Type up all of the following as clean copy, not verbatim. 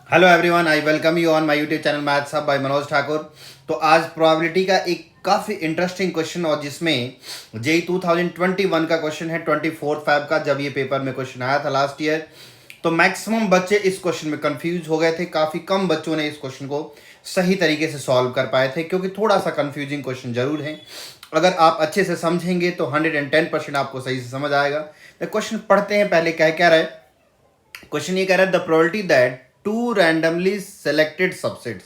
Hello everyone, I welcome you on my YouTube channel maths hub by Manoj Thakur. तो आज probability का एक काफ़ी इंटरेस्टिंग क्वेश्चन और जिसमें जेई 2021 का क्वेश्चन है 24 फेब का। जब ये पेपर में क्वेश्चन आया था लास्ट ईयर तो मैक्सिमम बच्चे इस क्वेश्चन में कंफ्यूज हो गए थे। काफ़ी कम बच्चों ने इस क्वेश्चन को सही तरीके से सॉल्व कर पाए थे क्योंकि थोड़ा सा कंफ्यूजिंग क्वेश्चन जरूर है। अगर आप अच्छे से समझेंगे तो 110% आपको सही से समझ आएगा। तो क्वेश्चन पढ़ते हैं। पहले क्या कह रहा है क्वेश्चन, ये कह रहा है the probability that two randomly selected subsets,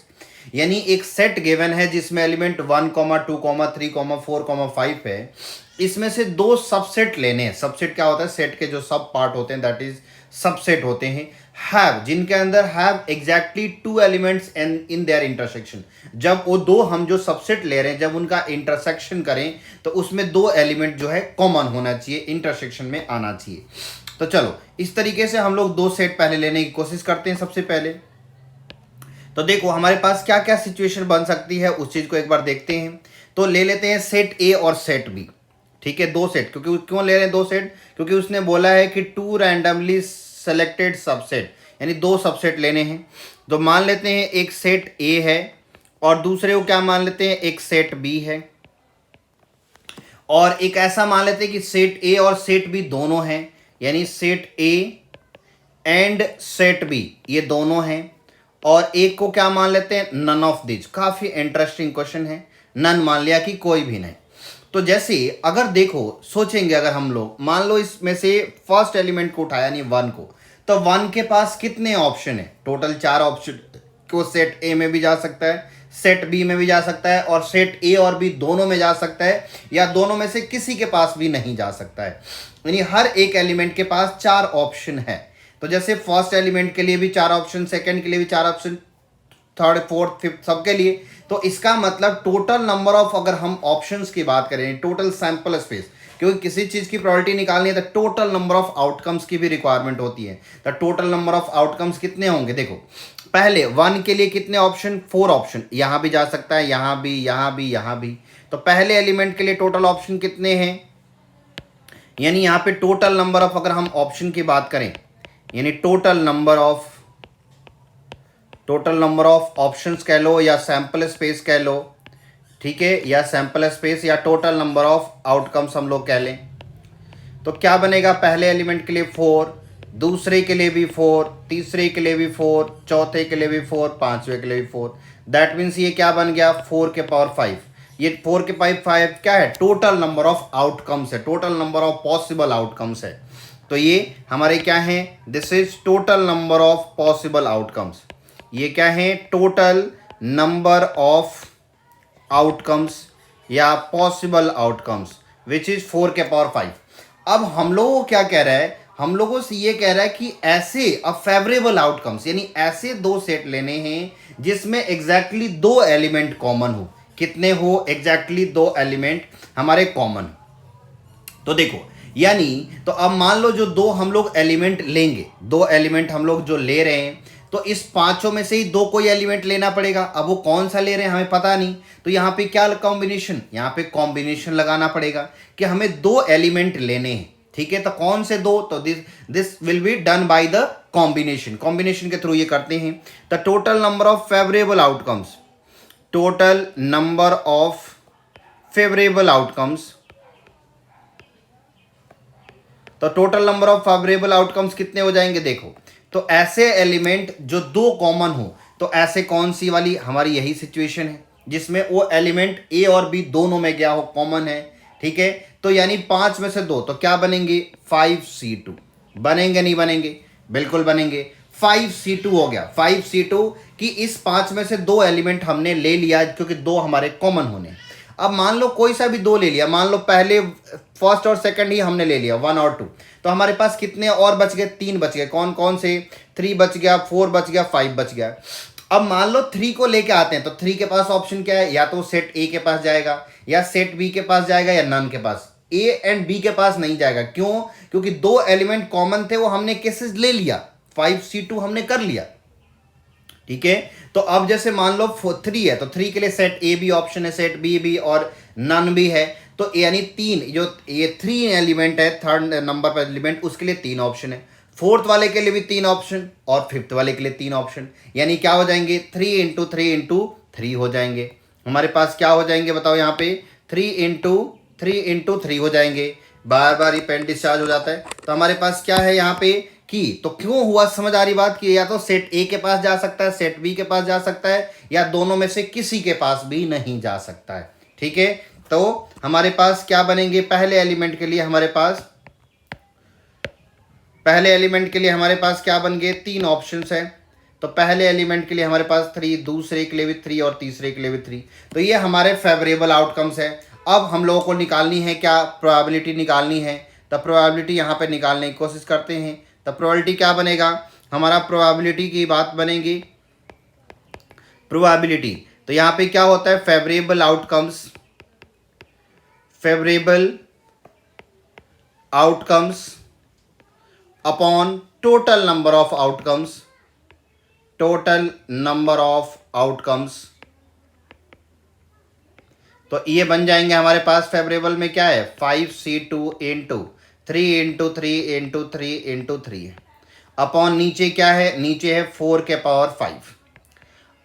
यानी एक सेट गिवन है जिसमें एलिमेंट 1, 2, 3, 4, 5 है। इसमें से दो सबसेट लेने हैं। सबसेट क्या होता है? सेट के जो सब पार्ट होते हैं दैट इज सबसेट होते हैं। हैव, जिनके अंदर have exactly two elements and in their intersection. जब वो दो हम जो सबसेट ले रहे हैं जब उनका इंटरसेक्शन करें तो उसमें दो एलिमेंट जो है कॉमन होना चाहिए, इंटरसेक्शन में आना चाहिए। तो चलो इस तरीके से हम लोग दो सेट पहले लेने की कोशिश करते हैं। सबसे पहले तो देखो हमारे पास क्या क्या सिचुएशन बन सकती है उस चीज को एक बार देखते हैं। तो ले लेते हैं सेट ए और सेट बी। ठीक है, दो सेट। क्योंकि क्यों ले रहे हैं दो सेट? क्योंकि उसने बोला है कि टू रैंडमली सेलेक्टेड सबसेट, यानी दो सबसेट लेने हैं। तो मान लेते हैं एक सेट ए है और दूसरे को क्या मान लेते हैं, एक सेट बी है। और एक ऐसा मान लेते हैं कि सेट ए और सेट बी दोनों हैं, यानी set A and set B ये दोनों हैं। और एक को क्या मान लेते हैं, नन ऑफ दिस। काफी इंटरेस्टिंग क्वेश्चन है। नन मान लिया कि कोई भी नहीं। तो जैसे अगर देखो सोचेंगे, अगर हम लोग मान लो इसमें से फर्स्ट एलिमेंट को उठाया यानी 1 को, तो 1 के पास कितने ऑप्शन है? Total 4 option. को सेट ए में भी जा सकता है, सेट बी में भी जा सकता है और सेट ए और बी दोनों में जा सकता है, या दोनों में से किसी के पास भी नहीं जा सकता है। यानी हर एक एलिमेंट के पास 4 ऑप्शन है। तो जैसे फर्स्ट एलिमेंट के लिए भी 4 ऑप्शन, सेकंड के लिए भी 4 ऑप्शन, थर्ड, फोर्थ, फिफ्थ सबके लिए। तो इसका मतलब टोटल नंबर ऑफ, अगर हम ऑप्शंस की बात करें, टोटल सैंपल स्पेस, क्योंकि किसी चीज की प्रोबेबिलिटी निकालनी है तो टोटल नंबर ऑफ आउटकम्स की भी रिक्वायरमेंट होती है। तो टोटल नंबर ऑफ आउटकम्स कितने होंगे? देखो पहले 1 के लिए कितने ऑप्शन? 4 ऑप्शन। यहां भी जा सकता है, यहां भी, यहां भी, यहां भी। तो पहले एलिमेंट के लिए टोटल ऑप्शन कितने हैं? यानी यहां पे टोटल नंबर ऑफ, अगर हम ऑप्शन की बात करें, यानी टोटल नंबर ऑफ ऑप्शंस कह लो या सैंपल स्पेस कह लो, ठीक है, या सैंपल स्पेस या टोटल नंबर ऑफ आउटकम्स हम लोग कह लें। तो क्या बनेगा? पहले एलिमेंट के लिए 4, दूसरे के लिए भी 4, तीसरे के लिए भी 4, चौथे के लिए भी 4, पांचवे के लिए भी 4। दैट मीन्स ये क्या बन गया? 4 के पावर 5। ये 4 के पावर 5 क्या है? टोटल नंबर ऑफ आउटकम्स है, total number of possible outcomes है। तो ये हमारे क्या है? This is total number of possible outcomes. ये क्या है? टोटल नंबर ऑफ आउटकम्स या पॉसिबल आउटकम्स विच इज 4 के पावर 5। अब हम लोगों को क्या कह रहा है? हम लोगों से ये कह रहा है कि ऐसे अब फेवरेबल आउटकम्स, यानी ऐसे दो सेट लेने हैं जिसमें एग्जैक्टली दो एलिमेंट कॉमन हो। कितने हो? एग्जैक्टली दो एलिमेंट हमारे कॉमन। तो देखो यानी, तो अब मान लो जो दो हम लोग एलिमेंट लेंगे, दो एलिमेंट हम लोग जो ले रहे हैं, तो इस पांचों में से ही दो कोई एलिमेंट लेना पड़ेगा। अब वो कौन सा ले रहे हैं हमें पता नहीं, तो यहाँ पे क्या कॉम्बिनेशन, यहाँ पे कॉम्बिनेशन लगाना पड़ेगा कि हमें दो एलिमेंट लेने हैं। ठीक है, तो कौन से दो? तो this will be done by the combination. Combination के थ्रू ये करते हैं। The total number of favourable outcomes, total number of favourable outcomes, तो total number of favourable outcomes कितने हो जाएंगे? देखो, तो ऐसे एलिमेंट जो दो कॉमन हो, तो ऐसे कौन सी वाली हमारी यही सिचुएशन है जिसमें वो एलिमेंट ए और बी दोनों में गया हो, कॉमन है। ठीक है, तो यानी 5 में से 2, तो क्या बनेंगे? 5C2 बनेंगे, नहीं बनेंगे? बिल्कुल बनेंगे। 5C2 हो गया। 5C2 कि इस 5 में से दो एलिमेंट हमने ले लिया क्योंकि दो हमारे कॉमन होने। अब मान लो कोई सा भी दो ले लिया, मान लो पहले फर्स्ट और सेकंड ही हमने ले लिया 1 और 2, तो हमारे पास कितने और बच गए? 3 बच गए। कौन कौन से? 3 बच गया, 4 बच गया, 5 बच गया। अब मान लो 3 को लेके आते हैं, तो 3 के पास ऑप्शन क्या है? या तो सेट ए के पास जाएगा, या सेट बी के पास जाएगा, या नन के पास। ए एंड बी के पास नहीं जाएगा। क्यों? क्योंकि दो एलिमेंट कॉमन थे, वो हमने केसेस ले लिया, 5C2 हमने कर लिया। ठीक है, तो अब जैसे मान लो 3 है, तो 3 के लिए सेट ए भी ऑप्शन है, सेट बी भी और नन भी है। तो यानी 3, जो ये 3 एलिमेंट है, थर्ड नंबर पर एलिमेंट, उसके लिए 3 ऑप्शन है। फोर्थ वाले के लिए भी 3 ऑप्शन और फिफ्थ वाले के लिए 3 ऑप्शन, यानी क्या हो जाएंगे 3 इंटू 3 इंटू 3 हो जाएंगे। हमारे पास क्या हो जाएंगे बताओ यहाँ पे 3 इंटू 3 इंटू 3 हो जाएंगे। बार बार ये पेन डिस्चार्ज हो जाता है। तो हमारे पास क्या है यहाँ पे की, तो क्यों हुआ समझ आ रही बात की, या तो सेट ए के पास जा सकता है, सेट बी के पास जा सकता है, या दोनों में से किसी के पास भी नहीं जा सकता है। ठीक है, तो हमारे पास क्या बनेंगे, पहले एलिमेंट के लिए हमारे पास क्या बन गए 3 ऑप्शंस हैं। तो पहले एलिमेंट के लिए हमारे पास 3, दूसरे के लिए भी 3 और तीसरे के लिए भी 3। तो ये हमारे फेवरेबल आउटकम्स है। अब हम लोगों को निकालनी है क्या, प्रोबेबिलिटी निकालनी है। तो प्रोबेबिलिटी यहाँ पे निकालने की कोशिश करते हैं। तो प्रोबेबिलिटी क्या बनेगा हमारा, प्रोबेबिलिटी की बात बनेगी प्रोबेबिलिटी। तो यहाँ पे क्या होता है, favourable outcomes upon total number of outcomes. तो ये बन जाएंगे हमारे पास फेवरेबल में क्या है 5C2 into 3 into 3 into 3 into 3 upon नीचे क्या है, नीचे है 4 के पावर 5।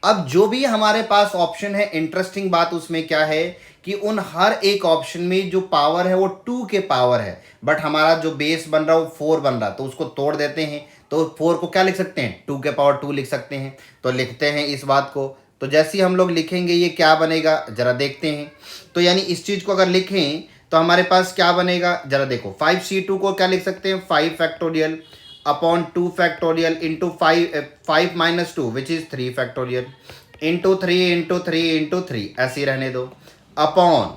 अब जो भी हमारे पास ऑप्शन है, इंटरेस्टिंग बात उसमें क्या है कि उन हर एक ऑप्शन में जो पावर है वो 2 के पावर है, बट हमारा जो बेस बन रहा है वो 4 बन रहा है। तो उसको तोड़ देते हैं, तो 4 को क्या लिख सकते हैं 2 के पावर 2 लिख सकते हैं। तो लिखते हैं इस बात को। तो जैसे ही हम लोग लिखेंगे ये क्या बनेगा जरा देखते हैं। तो यानी इस चीज़ को अगर लिखें तो हमारे पास क्या बनेगा जरा देखो, 5C2 को क्या लिख सकते हैं 5 factorial upon 2 factorial into 5 minus 2 which is 3 factorial into 3 into 3 into 3 ऐसे ही रहने दो, अपॉन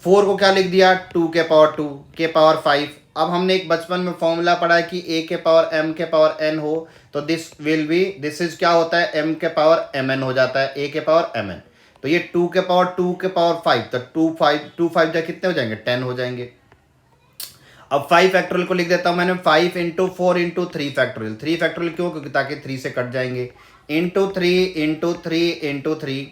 4 को क्या लिख दिया 2 के पावर 2 के पावर 5। अब हमने एक बचपन में फॉर्मूला पढ़ा है कि a के पावर m के पावर n हो, तो दिस इज क्या होता है m के पावर mn हो जाता है, a के पावर mn। तो ये 2 के पावर 5, तो 2 5 जा कितने हो जाएंगे 10 हो जाएंगे। अब 5 फैक्टोरियल को लिख देता हूं मैंने 5 इंटू 4 इंटू 3 फैक्टोरियल। 3 फैक्टोरियल क्यों, क्योंकि ताकि 3 से कट जाएंगे, इंटू 3 इंटू 3 इंटू 3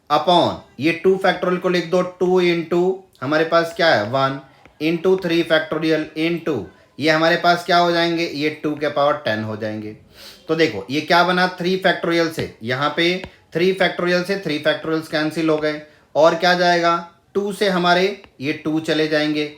अपॉन ये 2 फैक्टोरियल को लिख दो 2 इंटू हमारे पास क्या है 1 इंटू 3 फैक्टोरियल इंटू ये हमारे पास क्या हो जाएंगे, ये 2 के पावर 10 हो जाएंगे। तो देखो ये क्या बना 3 फैक्टोरियल से, यहाँ पे 3 फैक्टोरियल से 3 फैक्टोरियल्स कैंसिल हो गए, और क्या जाएगा 2 से हमारे ये 2 चले जाएंगे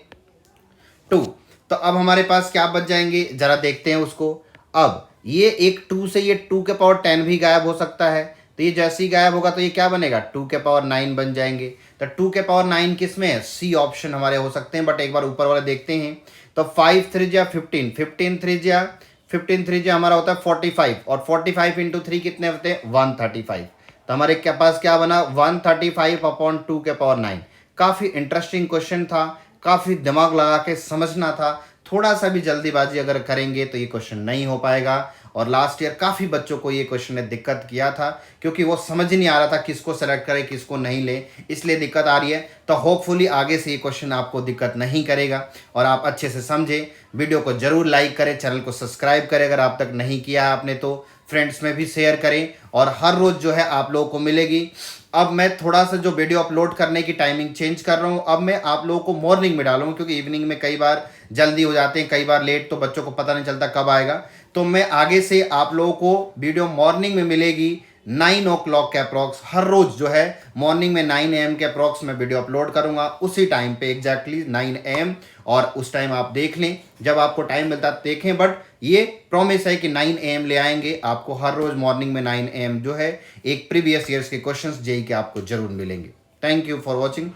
2। तो अब हमारे पास क्या बच जाएंगे जरा देखते हैं उसको। अब ये एक 2 से ये 2 के पावर 10 भी गायब हो सकता है, तो ये जैसे ही गायब होगा तो ये क्या बनेगा 2 के पावर 9 बन जाएंगे। तो 2 के पावर 9 किस में है, सी ऑप्शन हमारे हो सकते हैं, बट एक बार ऊपर वाले देखते हैं। तो 5 3 जा 15, 15 3 जा हमारा होता है 45, और 45 इंटू 3 कितने होते हैं 135। तो हमारे के पास क्या बना 135 अपॉन 2 के पावर 9। काफ़ी इंटरेस्टिंग क्वेश्चन था, काफ़ी दिमाग लगा के समझना था। थोड़ा सा भी जल्दीबाजी अगर करेंगे तो ये क्वेश्चन नहीं हो पाएगा। और लास्ट ईयर काफ़ी बच्चों को ये क्वेश्चन ने दिक्कत किया था, क्योंकि वो समझ नहीं आ रहा था किसको सेलेक्ट करें किसको नहीं ले, इसलिए दिक्कत आ रही है। तो होपफुली आगे से ये क्वेश्चन आपको दिक्कत नहीं करेगा और आप अच्छे से समझें। वीडियो को ज़रूर लाइक करें, चैनल को सब्सक्राइब करें अगर आप तक नहीं किया है आपने, तो फ्रेंड्स में भी शेयर करें। और हर रोज़ जो है आप लोगों को मिलेगी। अब मैं थोड़ा सा जो वीडियो अपलोड करने की टाइमिंग चेंज कर रहा हूँ, अब मैं आप लोगों को मॉर्निंग में डालूंगा, क्योंकि इवनिंग में कई बार जल्दी हो जाते हैं, कई बार लेट, तो बच्चों को पता नहीं चलता कब आएगा। तो मैं आगे से आप लोगों को वीडियो मॉर्निंग में मिलेगी 9 o'clock के अप्रॉक्स। हर रोज़ जो है मॉर्निंग में 9 AM के अप्रॉक्स में वीडियो अपलोड करूंगा, उसी टाइम पे एग्जैक्टली 9 AM। और उस टाइम आप देख लें, जब आपको टाइम मिलता है देखें, बट ये प्रॉमिस है कि 9 AM ले आएंगे आपको। हर रोज़ मॉर्निंग में 9 AM जो है एक प्रीवियस ईयर्स के क्वेश्चंस जेई के आपको जरूर मिलेंगे। Thank you for watching.